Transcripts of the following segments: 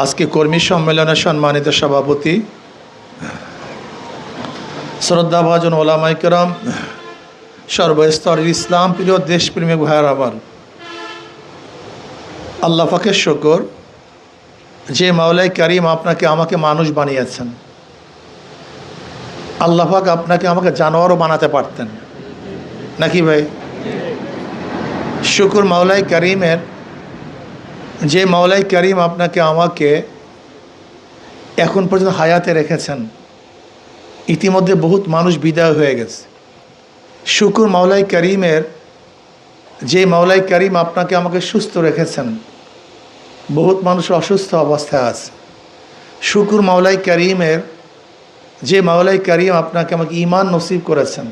আজকে কর্মী সম্মেলনের সম্মানিত সভাপতি, শ্রদ্ধাভাজন ওলামায়ে কেরাম, সর্বস্তরের ইসলাম প্রিয় দেশপ্রেমিক ভাইয়ের আমার, আল্লাহ পাকের শুকর যে মাওলাই কারিম আপনাকে আমাকে মানুষ বানিয়েছেন। আল্লাহ পাক আপনাকে আমাকে জানোয়ারও বানাতে পারতেন নাকি ভাই? শুকর মাওলাই কারিমের, যে মাওলাই কারিম আপনাকে আমাকে এখন পর্যন্ত হায়াতে রেখেছেন। ইতিমধ্যে বহুত মানুষ বিদায় হয়ে গেছে। শুকর মাওলাই কারিমের, যে মাওলাই কারিম আপনাকে আমাকে সুস্থ রেখেছেন। বহুত মানুষ অসুস্থ অবস্থায় আছে। শুকর মাওলাই কারিমের, যে মাওলাই কারিম আপনাকে আমাকে ঈমান নসিব করেছেন।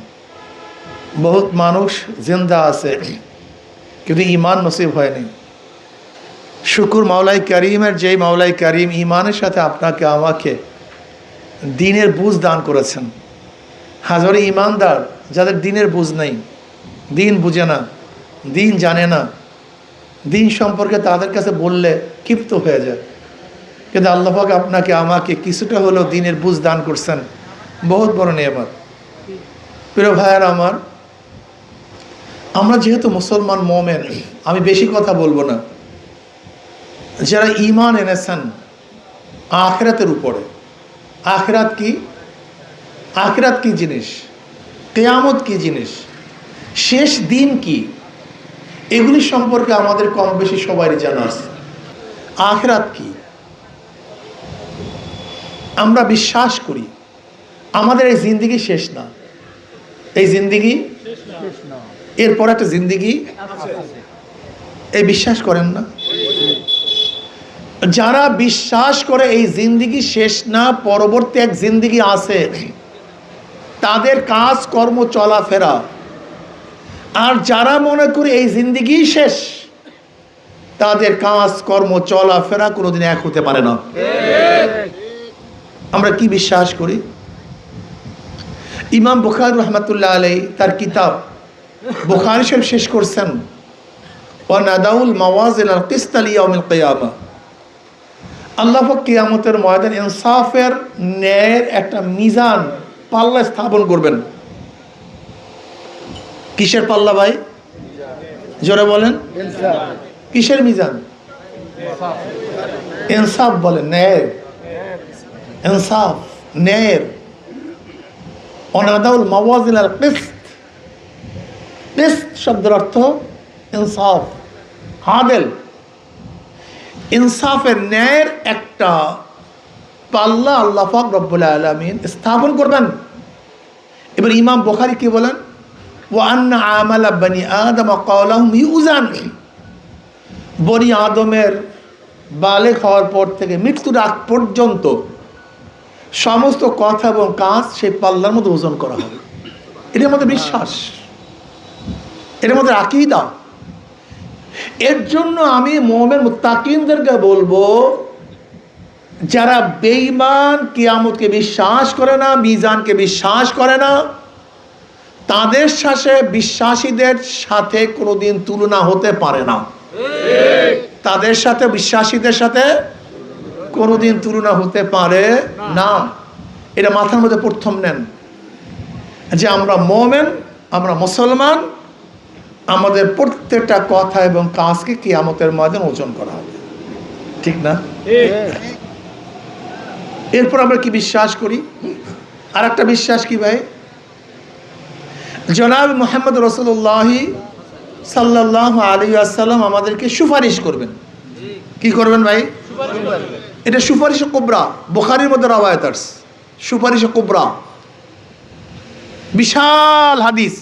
বহুত মানুষ জিন্দা আছে কিন্তু ঈমান নসিব হয়নি। শুকর মাওলাই কারিমের, যেই মাওলাই কারিম ঈমানের সাথে আপনাকে আমাকে দিনের বুঝ দান করেছেন। হাজারে ঈমানদার যাদের দিনের বুঝ নেই, দিন বুঝে না, দিন জানে না, দিন সম্পর্কে তাদের কাছে বললে ক্ষিপ্ত হয়ে যায়। কিন্তু আল্লাহ পাক আপনাকে আমাকে কিছুটা হলেও দিনের বুঝ দান করছেন, বহুত বড় নিয়ামত। প্রিয় ভাইয়ের আমার, আমরা যেহেতু মুসলমান মোমেন, আমি বেশি কথা বলবো না। যারা ঈমান এনেছেন আখিরাতের উপরে, আখিরাত কি, আখিরাত কি জিনিস, কিয়ামত কি জিনিস, শেষ দিন কি, এগুলি সম্পর্কে আমাদের কম বেশি সবারই জানা আছে। আখিরাত কি আমরা বিশ্বাস করি। আমাদের এই জিন্দেগি শেষ না, এই জিন্দেগি এরপর একটা জিন্দেগি, এই বিশ্বাস করেন না? যারা বিশ্বাস করে এই জিন্দেগি শেষ না, পরবর্তী এক জিন্দেগি আছে, তাদের কাজ কর্ম চলাফেরা। আর যারা মনে করে এই জিন্দেগি শেষ, তাদের কাজ কর্ম চলাফেরা কোনোদিন এক হতে পারে না। আমরা কি বিশ্বাস করি? ইমাম বুখারী রহমাতুল্লাহ আলাইহি তার কিতাব বুখারী শরীফ শেষ করছেন, ওয়া নাদাউল মাওয়াজিনাল কিসত লিয়াউমিল কিয়ামা। আল্লাহ পাক কিয়ামতের ময়দানে ইনসাফের, ন্যায়ের একটা মিজান, পাল্লা স্থাপন করবেন। কিসের পাল্লা ভাই? জোরে বলেন। কিসের মিজান? ইনসাফ বলেন, ন্যায়ের, ইনসাফ, ন্যায়ের। অনাদাউল মাওয়াজিনাল কিসত, কিসত শব্দের অর্থ ইনসাফ, আদেল। ইনসাফের, ন্যায়ের একটা পাল্লা আল্লাহ পাক রব্বুল আলামিন স্থাপন করবেন। এবার ইমাম বুখারী কি বলেন? ওয়া আন্না আমালা বনি আদম ক্বালাহুম ইউজান। বনি আদমের বালেগ হওয়ার পর থেকে মৃত্যুর আগ পর্যন্ত সমস্ত কথা এবং কাজ সেই পাল্লার মধ্যে ওজন করা হবে। এর মধ্যে বিশ্বাস, এর মধ্যে আকীদা। এর জন্য আমি মুমিন মুত্তাকিনদেরকে বলবো, যারা বেঈমান, কিয়ামতকে বিশ্বাস করে না, মিজানকে বিশ্বাস করে না, তাদের সাথে বিশ্বাসীদের সাথে কোনোদিন তুলনা হতে পারে না। তাদের সাথে, বিশ্বাসীদের সাথে কোনোদিন তুলনা হতে পারে না। এটা মাথার মধ্যে প্রথম নেন যে আমরা মুমিন, আমরা মুসলমান, আমাদের প্রত্যেকটা কথা এবং কাজকে কিয়ামতের ময়দানে ওজন করা হবে, ঠিক না? এরপর আমরা কি বিশ্বাস করি? আর একটা বিশ্বাস কি ভাই? জনাব মুহাম্মদ রাসূলুল্লাহ সাল্লাল্লাহু আলাইহি ওয়াসাল্লাম আমাদেরকে সুপারিশ করবেন। কি করবেন ভাই? এটা সুপারিশ কুবরা, বুখারীর মধ্যে রওয়ায়াত আছে। সুপারিশ কুবরা, বিশাল হাদিস।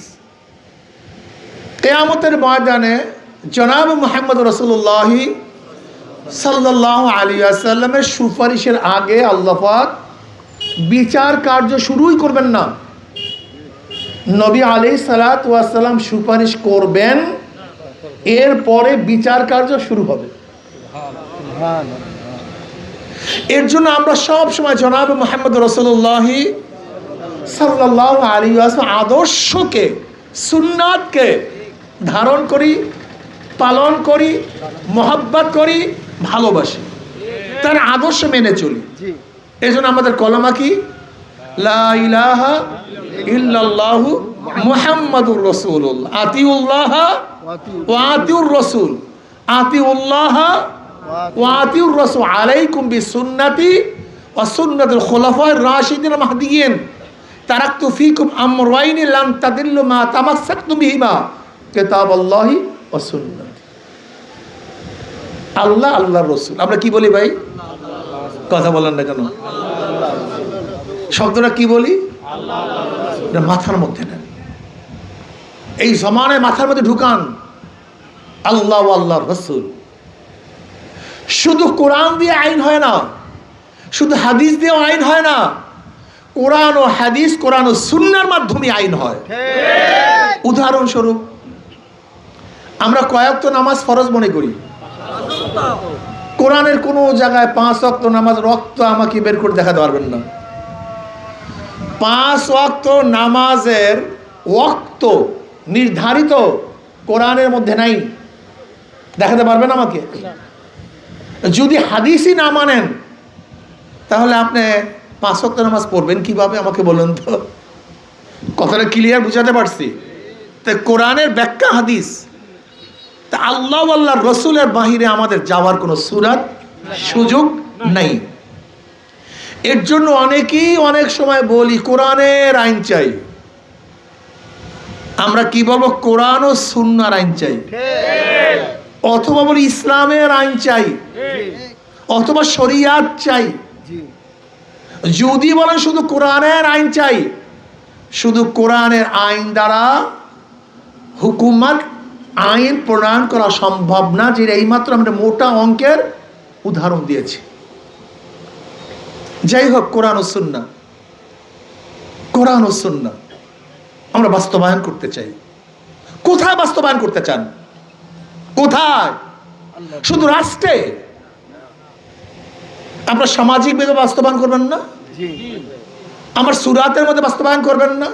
কিয়ামতের ময়দানে জনাব মুহাম্মদ রাসূলুল্লাহ সাল্লাল্লাহু আলাইহি ওয়াসাল্লামের সুপারিশের আগে আল্লাহ পাক বিচার কার্য শুরুই করবেন না। নবী আলাইহিস সালাতু ওয়াস সালাম সুপারিশ করবেন, এরপরে বিচার কার্য শুরু হবে। এর জন্য আমরা সব সময় জনাব মুহাম্মদ রাসূলুল্লাহ সাল্লাল্লাহু আলাইহি ওয়াসাল্লাম আদর্শকে, সুন্নাতকে ধারণ করি, পালন করি, মহব্বত করি, ভালোবাসি। তার আদর্শ মেনে চলি। এই জন্য আমাদের কলমা কি? লা ইলাহা ইল্লাল্লাহু মুহাম্মাদুর রাসূলুল্লাহ। আতিউল্লাহ ওয়া আতিউর রাসূল, আতিউল্লাহ ওয়া আতিউর রাসূল, আলাইকুম বিসুন্নতি ওয়া সুন্নাতুল খুলাফায়ে রাশিদিন মাহদিয়িন, তারাকতু ফীকুম আমরাইন লান তাদিল্লু মা তামাসসাকতুম বিহিমা, কিতাবাল্লাহি ওয়া সুন্নতি। আল্লাহ, আল্লাহর রাসূল। আমরা কি বলি ভাই? কথা বলেন না কেন? শব্দটা কি বলি? এটা মাথার মধ্যে নেন, এই জমানায় মাথার মধ্যে ঢুকান। আল্লাহ ও আল্লাহর রাসূল। শুধু কোরআন দিয়ে আইন হয় না, শুধু হাদিস দিয়ে আইন হয় না, কোরআন ও হাদিস, কোরআন ও সুন্নাহর মাধ্যমে আইন হয়। উদাহরণস্বরূপ, আমরা কয় ওয়াক্ত নামাজ ফরজ মনে করি? কোরআনের কোন জায়গায় 5 ওয়াক্ত নামাজ রক্ত আমাকে বের করে দেখাতে পারবেন না। 5 ওয়াক্ত নামাজের ওয়াক্ত নির্ধারিত কোরআনের মধ্যে নাই, দেখাতে পারবেন আমাকে? যদি হাদিসই না মানেন তাহলে আপনি 5 ওয়াক্ত নামাজ পড়বেন কিভাবে আমাকে বলুন তো? কথাটা ক্লিয়ার বুঝাতে পারছি? তাই কোরআনের ব্যাখ্যা হাদিস, তা আল্লাহ আল্লাহর রসুলের বাহিরে আমাদের যাওয়ার কোনো সুরাত সুযোগ নাই। এর জন্য অনেকেই অনেক সময় বলি কোরআনের আইন চাই। আমরা কি বলবো? কোরআন ও সুন্নাহর আইন চাই, অথবা বলি ইসলামের আইন চাই, অথবা শরিয়াত চাই। যদি বলেন শুধু কোরআনের আইন চাই, শুধু কোরআনের আইন দ্বারা হুকুমত আইন প্রণয়ন করা সম্ভব না। যেটা এইমাত্র আমরা মোটা অঙ্কের উদাহরণ দিয়েছি। যাই হোক, কোরআন ও সুন্নাহ, কোরআন ও সুন্নাহ আমরা বাস্তবায়ন করতে চাই। কোথায় বাস্তবায়ন করতে চান? কোথায়? শুধু রাষ্ট্রে? আপনার সামাজিক ভাবে বাস্তবায়ন করবেন না? আমার সুরাতের মধ্যে বাস্তবায়ন করবেন না?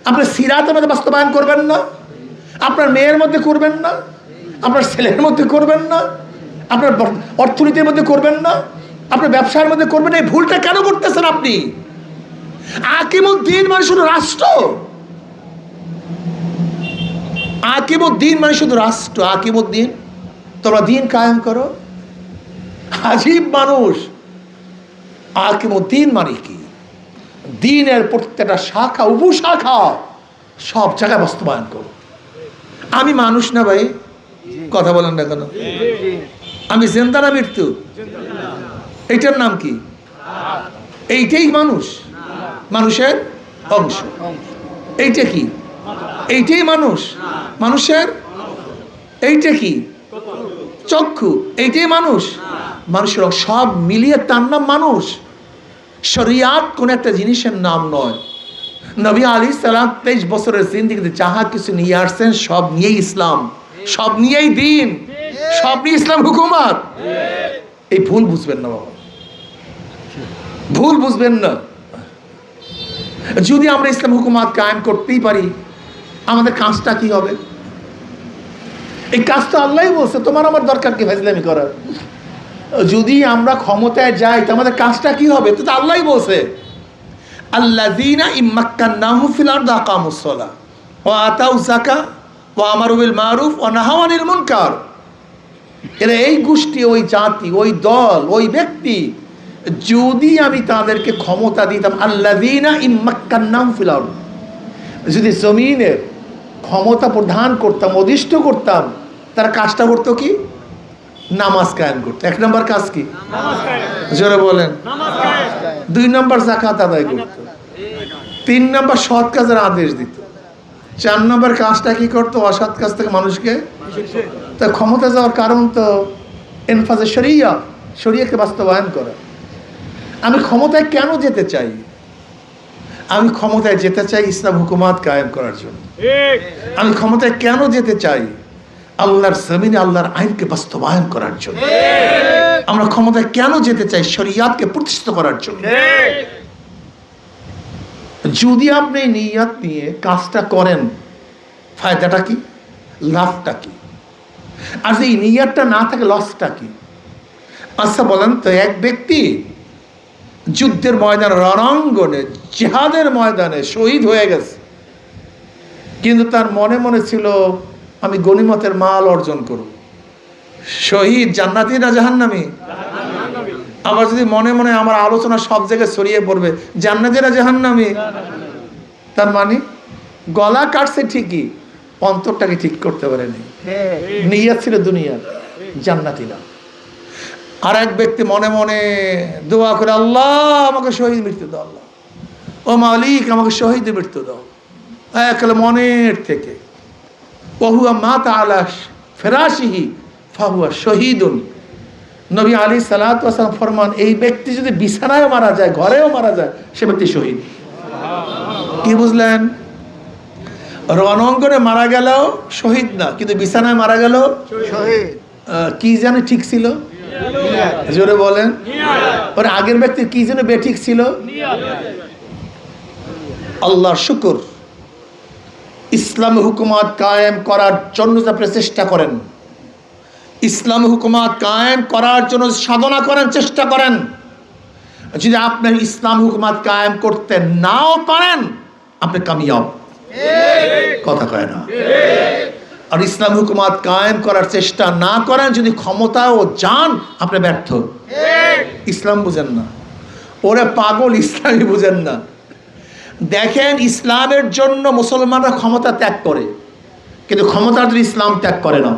আপনার সিরাতের মধ্যে বাস্তবায়ন করবেন না? আপনার মেয়ের মধ্যে করবেন না? আপনার ছেলের মধ্যে করবেন না? আপনার অর্থনীতির মধ্যে করবেন না? আপনার ব্যবসার মধ্যে করবেন না? এই ভুলটা কেন করতেছেন আপনি? আকিমুদ্দিন মানে শুধু রাষ্ট্র, আকিমুদ্দিন মানে শুধু রাষ্ট্র। আকিমুদ্দিন, তোমরা দিন কায়েম করো। আজীব মানুষ। আকিমুদ্দিন মানে কি? দিনের প্রত্যেকটা শাখা উপশাখা সব জায়গায় বাস্তবায়ন করো। আমি মানুষ না ভাই? কথা বলেন না কেন? আমি জিন্দা না মৃত্যু? এইটার নাম কি? এইটাই মানুষ, মানুষের অংশ। এইটা কি? এইটাই মানুষ, মানুষের। এইটা কি? চক্ষু। এইটাই মানুষ, মানুষের সব মিলিয়ে তার নাম মানুষ। শরিয়াত কোন একটা জিনিসের নাম নয়। নবী আলাইহিস সালাম 23 বছরের জিন্দেগিতে যাহা কিছু নিয়ে আসছেন সব নিয়েই ইসলাম, সব নিয়েই দিন, সব নিয়ে ইসলাম হুকুমত। এই ভুল বুঝবেন না বাবা, ভুল বুঝবেন না। যদি আমরা ইসলাম হুকুমত কায়েম করতেই পারি, আমাদের কাজটা কি হবে? এই কাজটা আল্লাহই বলছে, তোমার আমার দরকার কি ফাজলামি করার? যদি আমরা ক্ষমতায় যাই তো আমাদের কাজটা কি হবে? তো আল্লাহই বলছে, আল্লাযীনা ইম্মাক্কান্নাহু ফিল আরদি আকামুস সালাহ ওয়া আতাউয যাকাহ ওয়া আমারু বিল মারুফ ওয়া নাহাউ আনিল মুনকার। এরা এই গোষ্ঠী, ওই জাতি, ওই দল, ওই ব্যক্তি, যদি আমি তাদেরকে ক্ষমতা দিতাম, আল্লাযীনা ইম্মাক্কান্নাহুম ফিল আরদ, যদি জমিনের ক্ষমতা প্রদান করতাম, অধিষ্ঠ করতাম, তারা কাজটা করতো কি? নামাজ কায়েম করতো। 1 নম্বর কাজ কি? জোরে বলেন। 2 নম্বর যাকাত আদায় করতো। 3 নম্বর সৎ কাজের আদেশ দিত। 4 নম্বর কাজটা কি করতো? অসৎ কাজ থেকে মানুষকে। তা ক্ষমতা যাওয়ার কারণ তো ইনফাজে শরিয়া, শরিয়াকে বাস্তবায়ন করা। আমি ক্ষমতায় কেন যেতে চাই? আমি ক্ষমতায় যেতে চাই ইসলাম হুকুমত কায়েম করার জন্য। আমি ক্ষমতায় কেন যেতে চাই? আল্লাহর জমিনে আল্লাহর আইনকে বাস্তবায়ন করার জন্য। আমরা ক্ষমতায় কেন যেতে চাই? শরিয়াতকে প্রতিষ্ঠিত করার জন্য। যদি আপনি নিয়ত নিয়ে কাজটা করেন, ফায়দাটা কি? লাভটা কি? আর যদি নিয়তটা না থাকে, লসটা কি? আচ্ছা বলেন তো, এক ব্যক্তি যুদ্ধের ময়দানে, রণাঙ্গনে, জিহাদের ময়দানে শহীদ হয়ে গেছে, কিন্তু তার মনে মনে ছিল আমি গনিমতের মাল অর্জন করব। শহীদ জান্নাতি না জাহান্নামী? আবার যদি মনে মনে আমার আলোচনা সব জায়গায় ছড়িয়ে পড়বে জান্নাতি না জাহান্নামী, তার মানে গলা কাটছে ঠিকই, অন্তরটাকে ঠিক করতে পারেনি। নিয়ত ছিল দুনিয়ার, জান্নাতি না। আর এক ব্যক্তি মনে মনে দোয়া করে, আল্লাহ আমাকে শহীদ মৃত্যু দাও, আল্লাহ ও মালিক আমাকে শহীদ মৃত্যু দাও, একলে মনের থেকে। ওহুয়া মাতা আলা ফিরাশিহি ফাহুয়া শহীদুন। নবী আলাইহিস সালাতু ওয়াস সালাম ফরমান, এই ব্যক্তি যদি বিছানায় মারা যায়, ঘরেও মারা যায়, সে ব্যক্তি শহীদ। কি বুঝলেন? রণাঙ্গনে মারা গেল শহীদ না, কিন্তু বিছানায় মারা গেল শহীদ। কি জানে ঠিক ছিল? জোরে বলেন। ওর আগের ব্যক্তি কি যেন বেঠিক ছিল? আল্লাহর শুকর, ইসলামী হুকুমত কায়েম করার জন্য আপনি চেষ্টা করেন, ইসলামী হুকুমত কায়েম করার জন্য সাধনা করেন, চেষ্টা করেন। যদি আপনি ইসলাম হুকুমত কায়েম করতে নাও পারেন, আপনি কামিয়াব। কথা কয় না? আর ইসলাম হুকুমত কায়েম করার চেষ্টা না করেন, যদি ক্ষমতাও যান, আপনি ব্যর্থ। ইসলাম বুঝেন না, ওরা পাগল, ইসলামই বুঝেন না। দেখেন, ইসলামের জন্য মুসলমানরা ক্ষমতা ত্যাগ করে, কিন্তু ক্ষমতার জন্য ইসলাম ত্যাগ করে না।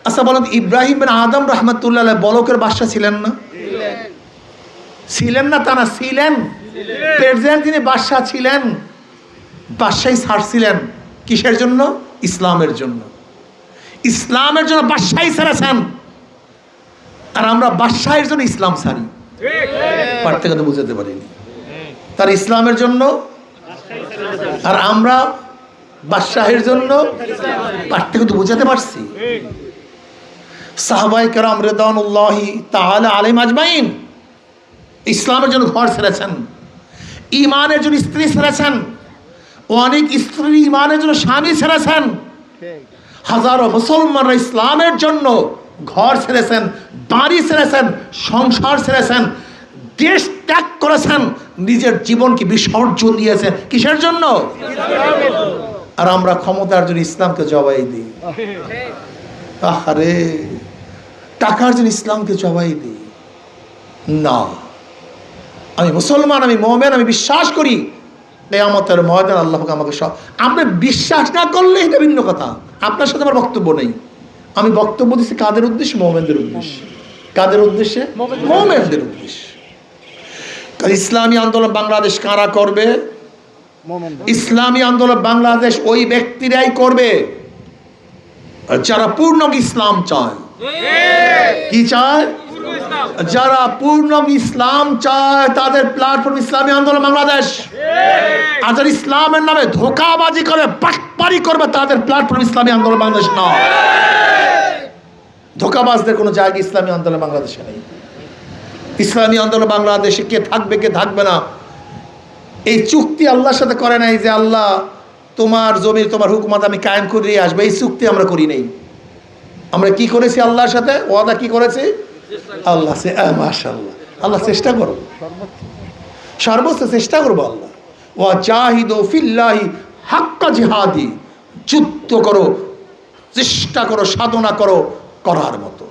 আচ্ছা বলেন, ইব্রাহিম বিন আদম রহমতুল্লাহ বলকের বাদশা ছিলেন না? ছিলেন না তা না, ছিলেন। প্রেসিডেন্ট, তিনি বাদশা ছিলেন। বাদশাহী ছাড়ছিলেন কিসের জন্য? ইসলামের জন্য। ইসলামের জন্য বাদশাহী ছেড়েছেন, আর আমরা বাদশাহের জন্য ইসলাম ছাড়ি। পার্থক্য তো বুঝাতে পারিনি। তার ইসলামের জন্য, আর আমরা বাদশাহের জন্য। পার্থক্য তো বুঝাতে পারছি। সাহাবায়ে কেরাম রিদওয়ানুল্লাহি তাআলা আলাইহিম আজমাইন ইসলামের জন্য ঘর ছেড়েছেন, ঈমানের জন্য স্ত্রী ছেড়েছেন, অনেক স্ত্রী ঈমানের জন্য স্বামী ছেড়েছেন। হাজারো মুসলমানরা ইসলামের জন্য ঘর ছেড়েছেন, বাড়ি ছেড়েছেন, সংসার ছেড়েছেন, দেশ ত্যাগ করেছেন, নিজের জীবনকে বিসর্জন দিয়েছেন। কিসের জন্য? আর আমরা ক্ষমতার জন্য ইসলামকে জবাই দিই। আহারে, টাকার জন্য ইসলামকে জবাই দিই না। আমি মুসলমান, আমি মুমিন, আমি বিশ্বাস করি কিয়ামতের ময়দান আল্লাহ আমাকে সব। আপনি বিশ্বাস না করলে এটা ভিন্ন কথা, আপনার সাথে আমার বক্তব্য নেই। আমি বক্তব্য দিচ্ছি কাদের উদ্দেশ্যে? মুমিনদের উদ্দেশ্যে। কাদের উদ্দেশ্যে? মুমিনদের উদ্দেশ্যে। ইসলামী আন্দোলন বাংলাদেশ কারা করবে? ইসলামী আন্দোলন বাংলাদেশ ওই ব্যক্তিরাই করবে যারা পূর্ণ ইসলাম চায়। কি চায়? যারা পূর্ণ ইসলাম চায় তাদের প্ল্যাটফর্ম ইসলামী আন্দোলন বাংলাদেশ। আর যারা ইসলামের নামে ধোঁকাবাজি করে, বাটপারি করবে, তাদের প্ল্যাটফর্ম ইসলামী আন্দোলন বাংলাদেশ না। ধোঁকাবাজদের কোনো জায়গা ইসলামী আন্দোলন বাংলাদেশে নেই। ইসলামী আন্দোলন বাংলাদেশে কে থাকবে কে থাকবে না, এই চুক্তি আল্লাহর সাথে করে নাই যে আল্লাহ তোমার জমির, তোমার হুকুমত আমি কায়েম করে আসবো। এই চুক্তি আমরা করি নাই। আমরা কি করেছি আল্লাহর সাথে? ওয়াদা কি করেছি? আল্লাহ মাশাআল্লাহ, আল্লাহ চেষ্টা করো, সর্বোচ্চ চেষ্টা করবো। আল্লাহ ওয়া জাহিদু ফিল্লাহি হাক্কা জিহাদি, যুদ্ধ করো, চেষ্টা করো, সাধনা করো করার মতো।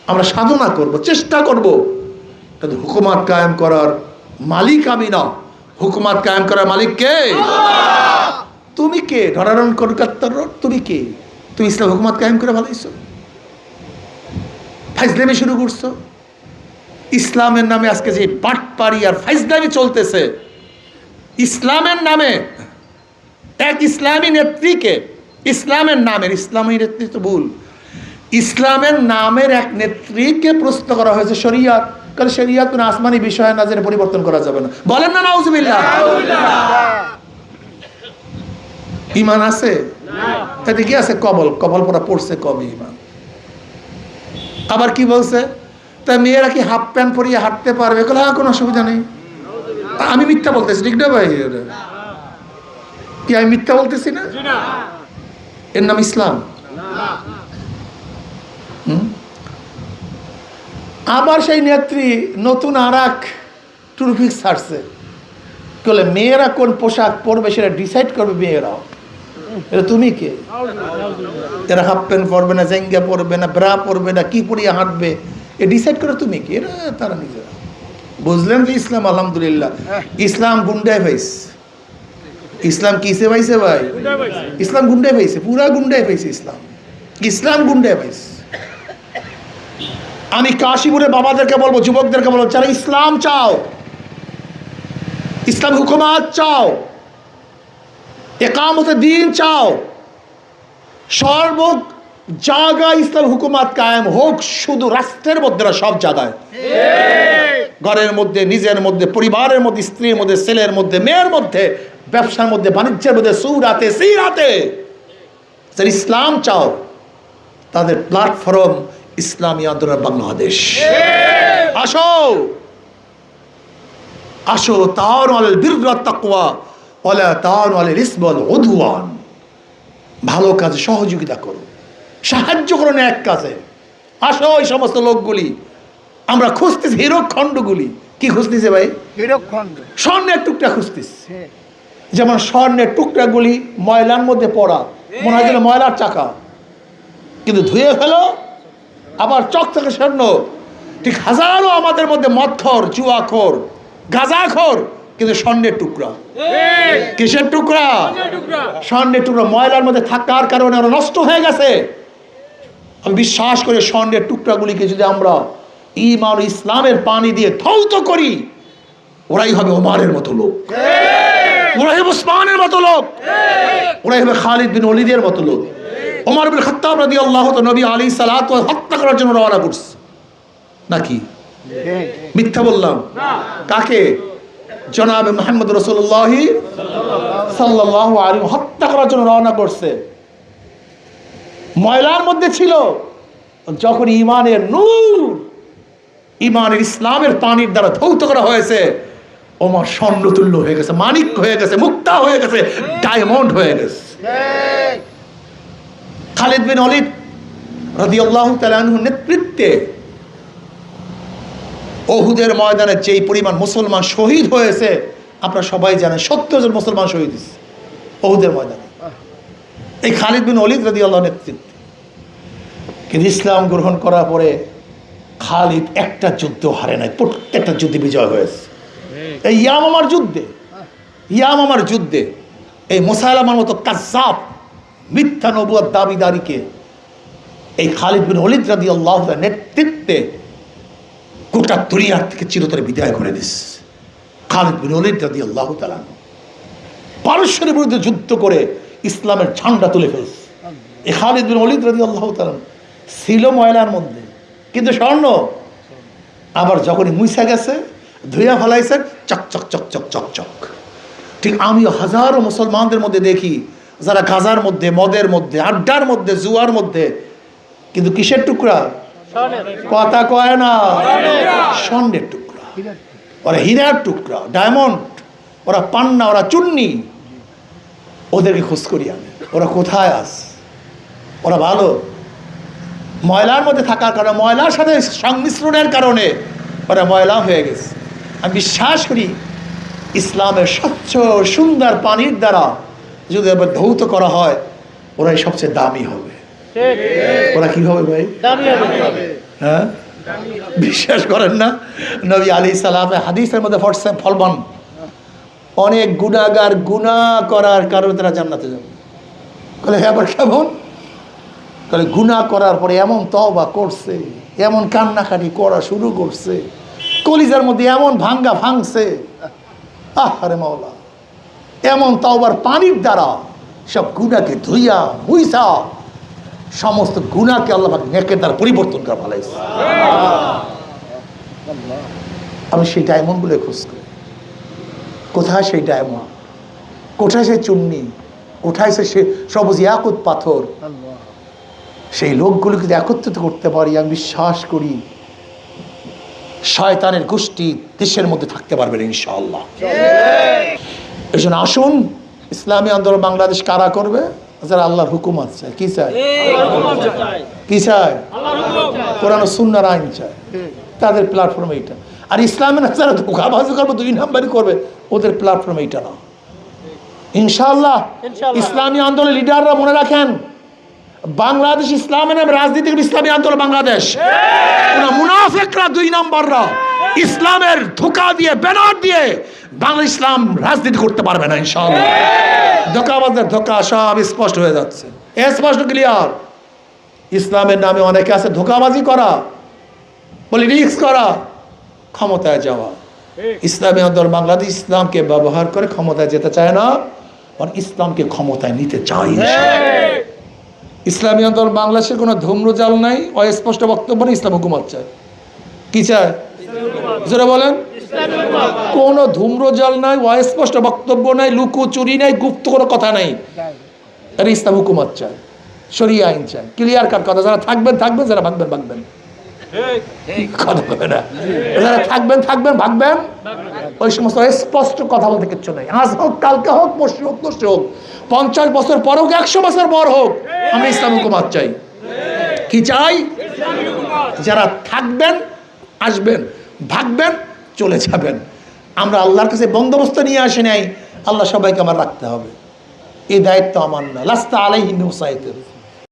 আমরা সাধনা করব, চেষ্টা করব, কিন্তু হুকুমত কায়েম করার মালিক আমি না। হুকুমত কায়েম করার মালিক কে? তুমি কে? ধরারণ কলকাতার, তুমি কে? তুমি ইসলাম হুকুমত কায়েম করে ভালোইছো, ফাইজলামি শুরু করছো। ইসলামের নামে আজকে যে বাটপারি আর ফাইজলামি চলতেছে, ইসলামের নামে এক ইসলামী নেত্রীকে, ইসলামের নামের, ইসলামী নেত্রী তো ভুল, ইসলামের নামের এক নেত্রীকে প্রশ্ন করা হয়েছে শরিয়াত। কারণ শরিয়াত কোন আসমানি বিষয় না, যেটা পরিবর্তন করা যাবে না। বলেন না নাউজুবিল্লাহ। ঈমান আছে? তাতে কি আছে? কবল, কবল পড়া পড়ছে কবে ঈমান। আবার কি বলছে? তা মেয়েরা কি হাফ প্যান্ট পরিয়ে হাঁটতে পারবে? হ্যাঁ, কোনো অসুবিধা নেই। আমি মিথ্যা বলতেছি ঠিক না ভাই? কি আমি মিথ্যা বলতেছি না? এর নাম ইসলাম? আবার সেই নেত্রী নতুন আর এক টুরফিক্স ছাড়ছে, বলে মেয়েরা কোন পোশাক পরবে সেটা ডিসাইড করবে মেয়েরাও। এটা তুমি কে? এরা হাফ প্যান্ট পরবে না, জেঙ্গা পরবে না, ব্রা পরবে না, কি পরিয়ে হাঁটবে, এ ডিসাইড করে তুমি কি? এরা তারা নিজেরা বুঝলেন যে ইসলাম আলহামদুলিল্লাহ ইসলাম গুন্ডায় পাইছে। ইসলাম কিসে পাইছে ভাই? ইসলাম গুন্ডায় পাইছে, পুরা গুন্ডায় পাইছে ইসলাম। ইসলাম গুন্ডায় পাইছে। আমি কাশীপুরের বাবাদেরকে বলবো, যুবকদেরকে বলবো, যারা ইসলাম চাও, ইসলাম হুকুমাত চাও, একামতে দিন চাও, সর্ব জায়গায় ইসলাম হুকুমাত কায়েম হোক, শুধু রাষ্ট্রের মধ্যে না, সব জায়গায়, ঘরের মধ্যে, নিজের মধ্যে, পরিবারের মধ্যে, স্ত্রীর মধ্যে, ছেলের মধ্যে, মেয়ের মধ্যে, ব্যবসার মধ্যে, বাণিজ্যের মধ্যে, সুরাতে সিরাতে। যারা ইসলাম চাও তাদের প্ল্যাটফর্ম ইসলামী আন্দোলন বাংলাদেশ। আসো আসো, তাআওয়ানু আলাল বিররি ওয়াত তাকওয়া ওয়ালা তাআওয়ানু আলাল ইসমি ওয়াল উদওয়ান। ভালো কাজে সহযোগিতা করো, সাহায্য করো না এক কাজে। আসো এই সমস্ত লোকগুলি, আমরা খুঁজতেছি হীরকখণ্ডগুলি। কি খুঁজতেছে ভাই? হীরকখণ্ড, স্বর্ণের টুকরা খুঁজতেছি। যেমন স্বর্ণের টুকরাগুলি ময়লার মধ্যে পড়া, মনে হয় যেন ময়লার চাকা, কিন্তু ধুয়ে ফেলো আবার চকচকে স্বর্ণ। ঠিক হাজারো আমাদের মধ্যে মদখোর, জুয়াখোর, গাঁজাখোর, কিন্তু স্বর্ণের টুকরা। কিসের টুকরা? স্বর্ণের টুকরা। ময়লার মধ্যে থাকার কারণে ওরা নষ্ট হয়ে গেছে। আমি বিশ্বাস করি স্বর্ণের টুকরাগুলিকে যদি আমরা ঈমান ও ইসলামের পানি দিয়ে ধৌত করি, ওরাই হবে ওমরের মতো লোক, ওরাই হবে উসমানের মতো লোক, ওরাই হবে খালিদ বিন ওয়ালিদের মতো লোক। ওমর বিন খাত্তাব রাদিয়াল্লাহু তাআলা নবী আলাইহিস সালাতু ওয়াস হত্যা করার জন্য রওনা করছে নাকি? মিথ্যা বললাম? কাকে? জনাবে মুহাম্মদ রাসূলুল্লাহ সাল্লাল্লাহু আলাইহি হত্যা করার জন্য রওনা করছে। ময়লার মধ্যে ছিল, যখন ঈমানের নূর, ঈমানের ইসলামের পানির দ্বারা ধৌত করা হয়েছে, ওমর স্বর্ণতুল্য হয়ে গেছে, মানিক হয়ে গেছে, মুক্তা হয়ে গেছে, ডায়মন্ড হয়ে গেছে। খালিদ বিন ওয়ালিদ রাদিয়াল্লাহু তাআলা আনহুর নেতৃত্বে উহুদের ময়দানে যেই পরিমাণ মুসলমান শহীদ হয়েছে আপনারা সবাই জানেন। 70 জন মুসলমান শহীদ হয়েছে উহুদের ময়দানে, এই খালিদ বিন ওয়ালিদ রাদিয়াল্লাহু নেতৃত্বে। কিন্তু ইসলাম গ্রহণ করার পরে খালিদ একটা যুদ্ধ হারে নাই, প্রত্যেকটা যুদ্ধে বিজয় হয়েছে। এই ইয়ামামার যুদ্ধে, ইয়ামামার যুদ্ধে এই মুসাইলামার মতো কাযযাব মিথ্যা নবুয়ত দাবিদারিকে এই খালিদ বিন ওয়ালিদ রাদিয়াল্লাহু তাআলার নেতৃত্বে গোটা দুনিয়ার থেকে চিরতরে বিদায় করে দিস। খালিদ বিন ওয়ালিদ রাদিয়াল্লাহু তাআলা পারস্যের বিরুদ্ধে যুদ্ধ করে ইসলামের ঝান্ডা তুলে ফেলছে। এই খালিদ বিন ওয়ালিদ রাদিয়াল্লাহু তাআলা ছিল ময়লার মধ্যে, কিন্তু স্বর্ণ। আবার যখনই মুইসা গেছে, ধুইয়া ফেলাইছেন, চক চক চক চক চক চক। ঠিক আমি হাজারো মুসলমানদের মধ্যে দেখি যারা গাজার মধ্যে, মদের মধ্যে, আড্ডার মধ্যে, জুয়ার মধ্যে, কিন্তু কিসের টুকরা? কথা কয় না, স্বর্ণের টুকরা। ওরা হীরার টুকরা, ডায়মন্ড, ওরা পান্না, ওরা চুন্নি। ওদেরকে খোঁজ করি আমি, ওরা কোথায় আছে? ওরা ভালো। ময়লার মধ্যে থাকার কারণে, ময়লার সাথে সংমিশ্রণের কারণে ওরা ময়লা হয়ে গেছে। আমি বিশ্বাস করি ইসলামের স্বচ্ছ সুন্দর পানির দ্বারা যদি আবার ধৌত করা হয়, ওরাই সবচেয়ে দামি হবে। ওরা কি হবে ভাই? হ্যাঁ, বিশ্বাস করেন না? নবী আলাইহিস সালামের হাদিসের মধ্যে ফলবান অনেক গুনাহগার গুনাহ করার কারণে তারা জান্নাতে যাবে। বলে হ্যাঁ, আবার কেমন? তাহলে গুনাহ করার পরে এমন তওবা করছে, এমন কান্নাকাটি করা শুরু করছে, কলিজার মধ্যে এমন ভাঙ্গা ভাঙছে, আহারে মাওলা, এমন তওবার পানির দ্বারা সব গুনাহকে ধুইয়া মুইসা সমস্ত গুনাহকে আল্লাহ পাক নেকের দ্বারা পরিবর্তন করে ফেলাইছে। আমি সেই ডায়মন্ডগুলো খোঁজ করি। কোথায় সেই ডায়মন্ড? কোথায় সেই চুন্নি? কোথায় সে সবুজ ইয়াকুত পাথর? সেই লোকগুলোকে যদি একত্রিত করতে পারি, আমি বিশ্বাস করি শয়তানের গোষ্ঠী দেশের মধ্যে থাকতে পারবে না ইনশাআল্লাহ। এই জন্য আসুন, ইসলামী আন্দোলন বাংলাদেশ কারা করবে? যারা আল্লাহর হুকুমত চায়। কি চায়? কি চায়? কোরআন ও সুন্নাহর আইন চায়। তাদের প্ল্যাটফর্ম এইটা। আর ইসলামের যারা ধোকাবাজি করবে, 2 নাম্বারই করবে, ওদের প্ল্যাটফর্ম এইটা না। ইনশাআল্লাহ ইসলামী আন্দোলনের লিডাররা মনে রাখেন, বাংলাদেশ ইসলামের নামে রাজনীতির ইসলামী আন্দোলন বাংলাদেশ। মুনাফিকরা 2 নাম্বাররা ইসলামের ধোকা দিয়ে, ব্যানার দিয়ে বাংলা ইসলাম রাজনীতি করতে পারবে না ইনশাআল্লাহ। ধোকাবাজদের ধোকা সব স্পষ্ট হয়ে যাচ্ছে, স্পষ্ট ক্লিয়ার। ইসলামের নামে অনেকে আছে ধোকাবাজি করা, পলিটিক্স করা, ক্ষমতায় যাওয়া। ইসলামী আন্দোলন বাংলাদেশ ইসলামকে ব্যবহার করে ক্ষমতায় যেতে চায় না, আর ইসলামকে ক্ষমতায় নিতে চায়। ইসলামী আন্দোলন বাংলাদেশের কোনো ধূম্রজাল নাই, অস্পষ্ট বক্তব্য নেই, ইসলাম হুকুমত চায়। কি চায়? যারা বলেন কোনো ধূম্রজাল নাই, অস্পষ্ট বক্তব্য নাই, লুকোচুরি নাই, গুপ্ত কোনো কথা নাই, আর ইসলাম হুকুমত চায়, শরিয়া আইন চায়। ক্লিয়ার কাট কথা। যারা থাকবেন থাকবেন, যারা ভাগবেন ভাগবেন, কথা বলবে না। যারা থাকবেন থাকবেন, ভাগবেন, ওই সমস্ত স্পষ্ট কথা বলতে কিচ্ছু নেই। আজ হোক, কালকে হোক, পরশু হোক, পরশু হোক, 50 বছর পর হোক, 100 বছর পর হোক, আমরা ইসলাম হুকুমত চাই। কি চাই? যারা থাকবেন আসবেন, ভাগবেন চলে যাবেন। আমরা আল্লাহর কাছে বন্দোবস্ত নিয়ে আসি নাই, আল্লাহ সবাইকে আমার রাখতে হবে, এই দায়িত্ব আমার না। লাস্তা আলাইহিম বিমুসাইতির।